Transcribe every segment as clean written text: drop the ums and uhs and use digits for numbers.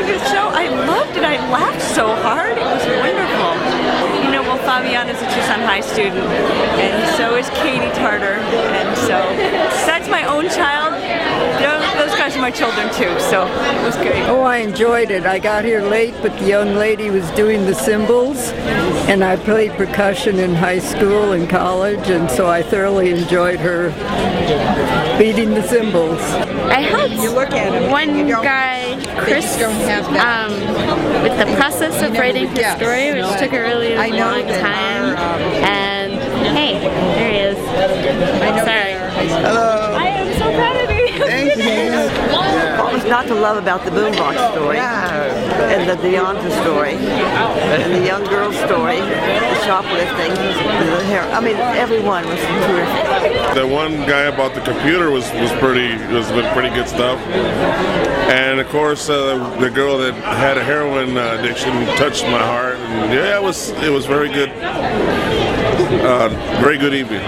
his show. I loved it. I laughed so hard. It was wonderful. You know, well, Fabiana's a Tucson High student, and so is Katie Tartar, and so that's my own child. Those guys are my children too, so it was great. Oh, I enjoyed it. I got here late, but the young lady was doing the cymbals, and I played percussion in high school and college, and so I thoroughly enjoyed her beating the cymbals. I helped one guy, Chris, with the process of writing his story, which took a really long time. And hey, there he is. Sorry. Hello. I am so proud of you. Thank you. What was not to love about the boombox story, and the Deonta story, and the young girl story, the shoplifting, the hair. I mean, everyone was terrific. The one guy about the computer was pretty good stuff, and of course the girl that had a heroin addiction touched my heart. And yeah, it was very good. Very good evening.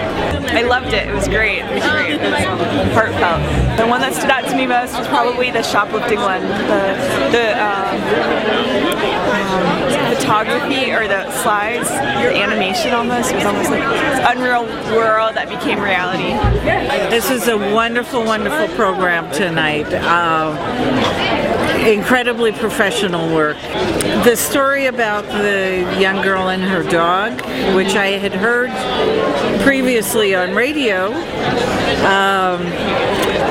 I loved it. It was great. It was great. It was heartfelt. The one that stood out to me most was probably the shoplifting one. The photography or the slides, your animation almost. It was almost like this unreal world that became reality. This is a wonderful, wonderful program tonight. Incredibly professional work. The story about the young girl and her dog, which I had heard previously on radio,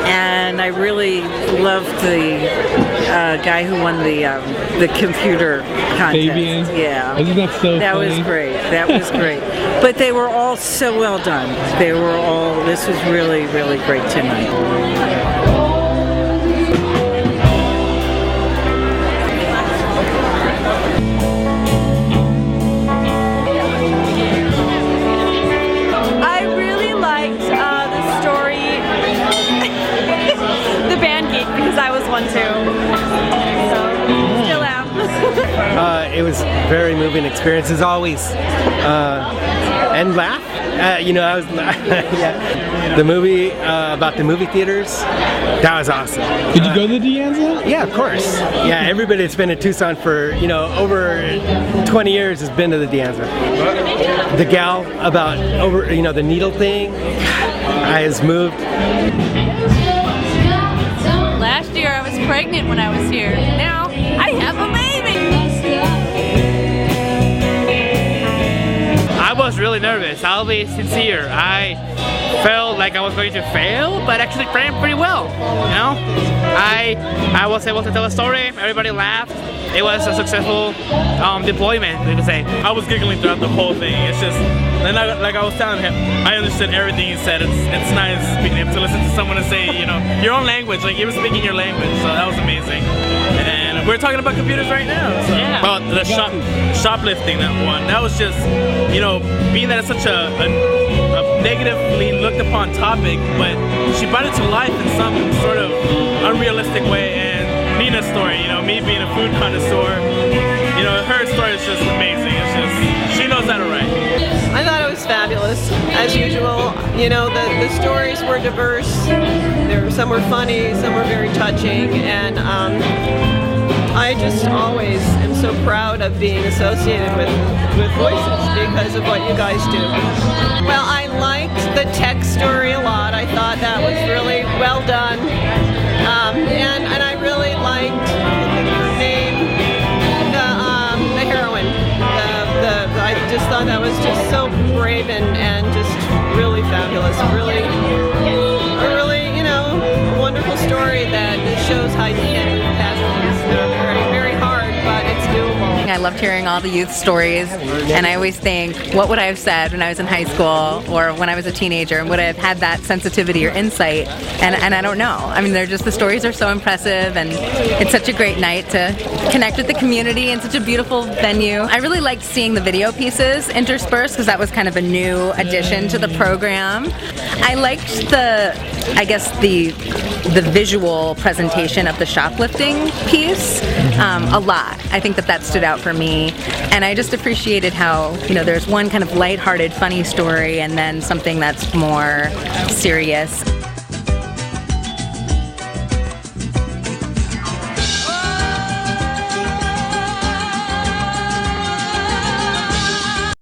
and I really loved the guy who won the computer contest. Fabian? Yeah. Isn't that so That funny? was great. That was great. But they were all so well done. This was really, really great tonight. I was one too, so still am. It was a very moving experience as always, and laugh. I was yeah. The movie about the movie theaters, that was awesome. Did you go to the Deanza? Yeah, of course. Yeah, everybody that's been in Tucson for over 20 years has been to the Deanza. The gal about the needle thing, I was moved. Last year I was pregnant when I was here. Now I have a baby. I was really nervous. I'll be sincere. I felt like I was going to fail, but actually ran pretty well. I was able to tell a story. Everybody laughed. It was a successful deployment, we could say. I was giggling throughout the whole thing. It's just, and like I was telling him, I understood everything he said. It's nice being able to listen to someone and say, your own language, like you were speaking your language, so that was amazing. And we're talking about computers right now. So. Yeah. About the shoplifting, that was just, being that it's such a negatively looked upon topic, but she brought it to life in some sort of unrealistic way. And Nina's story, me being a food connoisseur, her story is just amazing. It's just, she knows how to write. I thought it was fabulous, as usual. The stories were diverse. Some were funny, some were very touching, and I just always am so proud of being associated with Voices because of what you guys do. Well, I liked the tech story a lot. I thought that was really well done, and I really liked her name, the heroine. I just thought that was just so brave and just really fabulous. A really wonderful story that shows how you can move past things that are very, very hard, but it's doable. I loved hearing all the youth stories, and I always think, what would I have said when I was in high school or when I was a teenager, and would I have had that sensitivity or insight? And I don't know. I mean, the stories are so impressive, and it's such a great night to connect with the community in such a beautiful venue. I really liked seeing the video pieces interspersed because that was kind of a new addition to the program. I liked the visual presentation of the shoplifting piece a lot. I think that stood out for me, and I just appreciated how there's one kind of lighthearted, funny story, and then something that's more serious.